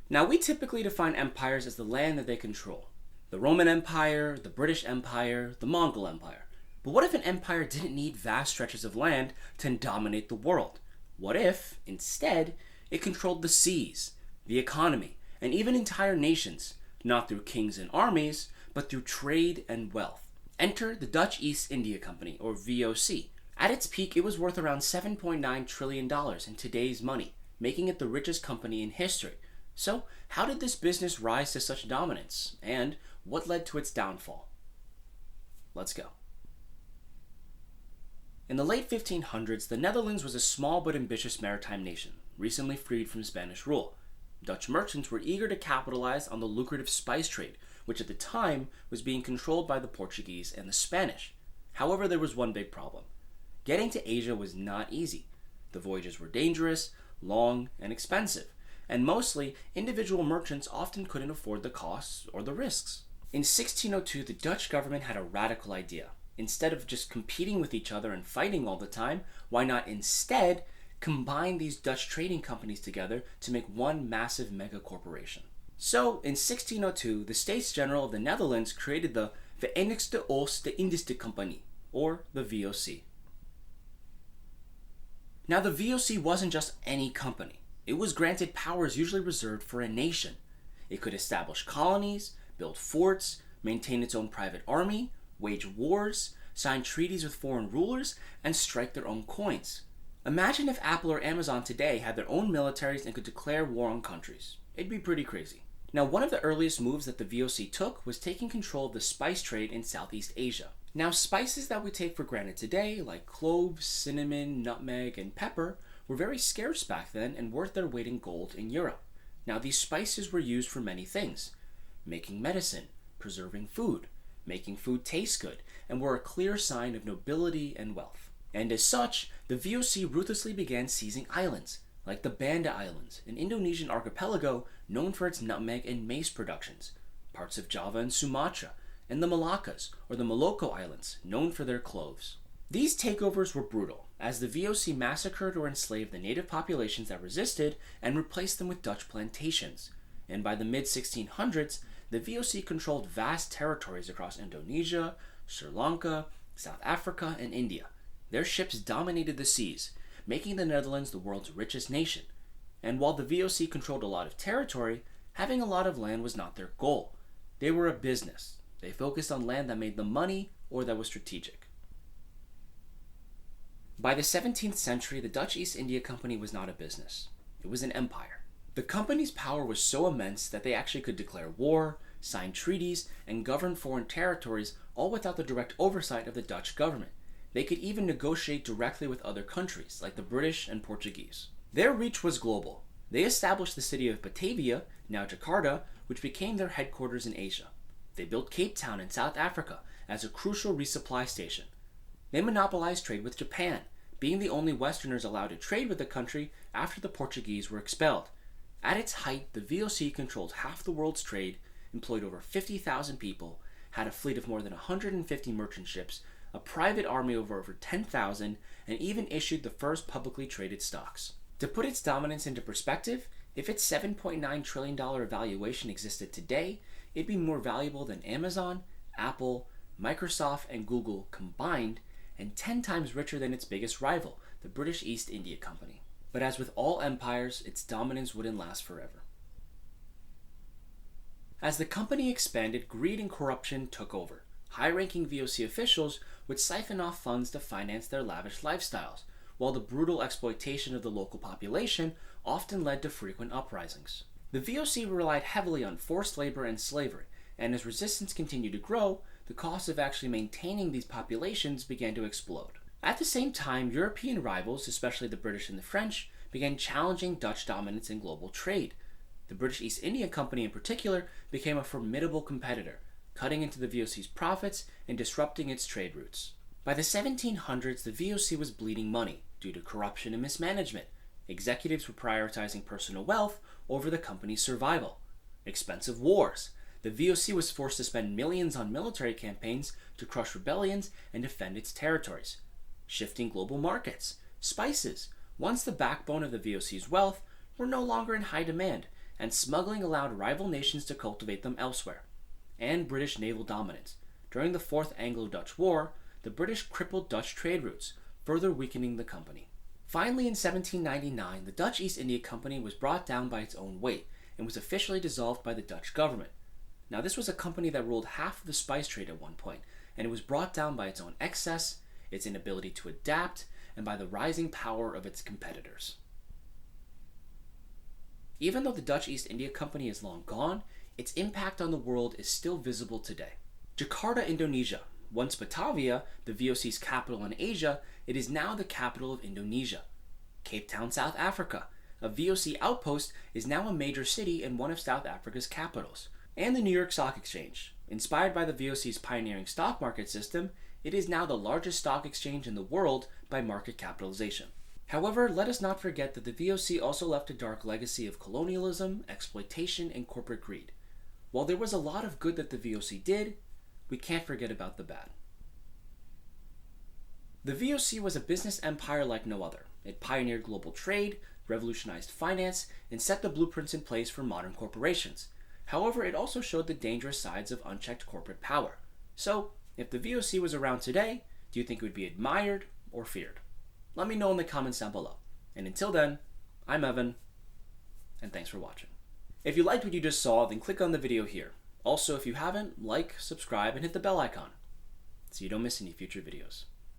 Now, we typically define empires as the land that they control. The Roman Empire, the British Empire, the Mongol Empire. But what if an empire didn't need vast stretches of land to dominate the world? What if, instead, it controlled the seas, the economy, and even entire nations, not through kings and armies, but through trade and wealth? Enter the Dutch East India Company, or VOC. At its peak, it was worth around $7.9 trillion in today's money, making it the richest company in history. So, how did this business rise to such dominance, and what led to its downfall? Let's go. In the late 1500s, the Netherlands was a small but ambitious maritime nation, recently freed from Spanish rule. Dutch merchants were eager to capitalize on the lucrative spice trade, which at the time was being controlled by the Portuguese and the Spanish. However, there was one big problem. Getting to Asia was not easy. The voyages were dangerous, long, and expensive, and mostly, individual merchants often couldn't afford the costs or the risks. In 1602, the Dutch government had a radical idea. Instead of just competing with each other and fighting all the time, why not instead combine these Dutch trading companies together to make one massive mega corporation? So, in 1602, the States General of the Netherlands created the Verenigde Oost-Indische Compagnie, or the VOC. Now, the VOC wasn't just any company. It was granted powers usually reserved for a nation. It could establish colonies, build forts, maintain its own private army, wage wars, sign treaties with foreign rulers, and strike their own coins. Imagine if Apple or Amazon today had their own militaries and could declare war on countries. It'd be pretty crazy. Now, one of the earliest moves that the VOC took was taking control of the spice trade in Southeast Asia. Now, spices that we take for granted today, like cloves, cinnamon, nutmeg, and pepper, were very scarce back then and worth their weight in gold in Europe. Now, these spices were used for many things: making medicine, preserving food, making food taste good, and were a clear sign of nobility and wealth. And as such, the VOC ruthlessly began seizing islands, like the Banda Islands, an Indonesian archipelago known for its nutmeg and mace productions, parts of Java and Sumatra, and the Moluccas, or the Molucco Islands, known for their cloves. These takeovers were brutal, as the VOC massacred or enslaved the native populations that resisted and replaced them with Dutch plantations. And by the mid-1600s, the VOC controlled vast territories across Indonesia, Sri Lanka, South Africa, and India. Their ships dominated the seas, making the Netherlands the world's richest nation. And while the VOC controlled a lot of territory, having a lot of land was not their goal. They were a business. They focused on land that made them money or that was strategic. By the 17th century, the Dutch East India Company was not a business. It was an empire. The company's power was so immense that they actually could declare war, sign treaties, and govern foreign territories, all without the direct oversight of the Dutch government. They could even negotiate directly with other countries, like the British and Portuguese. Their reach was global. They established the city of Batavia, now Jakarta, which became their headquarters in Asia. They built Cape Town in South Africa as a crucial resupply station. They monopolized trade with Japan, being the only Westerners allowed to trade with the country after the Portuguese were expelled. At its height, the VOC controlled half the world's trade, employed over 50,000 people, had a fleet of more than 150 merchant ships, a private army of over 10,000, and even issued the first publicly traded stocks. To put its dominance into perspective, if its $7.9 trillion valuation existed today, it'd be more valuable than Amazon, Apple, Microsoft, and Google combined, and 10 times richer than its biggest rival, the British East India Company. But as with all empires, its dominance wouldn't last forever. As the company expanded, greed and corruption took over. High-ranking VOC officials would siphon off funds to finance their lavish lifestyles, while the brutal exploitation of the local population often led to frequent uprisings. The VOC relied heavily on forced labor and slavery, and as resistance continued to grow, the cost of actually maintaining these populations began to explode. At the same time, European rivals, especially the British and the French, began challenging Dutch dominance in global trade. The British East India Company in particular became a formidable competitor, cutting into the VOC's profits and disrupting its trade routes. By the 1700s, the VOC was bleeding money due to corruption and mismanagement. Executives were prioritizing personal wealth over the company's survival. Expensive wars. The VOC was forced to spend millions on military campaigns to crush rebellions and defend its territories. Shifting global markets. Spices, once the backbone of the VOC's wealth, were no longer in high demand, and smuggling allowed rival nations to cultivate them elsewhere. And British naval dominance. During the Fourth Anglo-Dutch War, the British crippled Dutch trade routes, further weakening the company. Finally, in 1799, the Dutch East India Company was brought down by its own weight and was officially dissolved by the Dutch government. Now, this was a company that ruled half of the spice trade at one point, and it was brought down by its own excess, its inability to adapt, and by the rising power of its competitors. Even though the Dutch East India Company is long gone, its impact on the world is still visible today. Jakarta, Indonesia. Once Batavia, the VOC's capital in Asia, it is now the capital of Indonesia. Cape Town, South Africa. A VOC outpost is now a major city and one of South Africa's capitals. And the New York Stock Exchange. Inspired by the VOC's pioneering stock market system, it is now the largest stock exchange in the world by market capitalization. However, let us not forget that the VOC also left a dark legacy of colonialism, exploitation, and corporate greed. While there was a lot of good that the VOC did, we can't forget about the bad. The VOC was a business empire like no other. It pioneered global trade, revolutionized finance, and set the blueprints in place for modern corporations. However, it also showed the dangerous sides of unchecked corporate power. So, if the VOC was around today, do you think it would be admired or feared? Let me know in the comments down below. And until then, I'm Evan, and thanks for watching. If you liked what you just saw, then click on the video here. Also, if you haven't, like, subscribe, and hit the bell icon so you don't miss any future videos.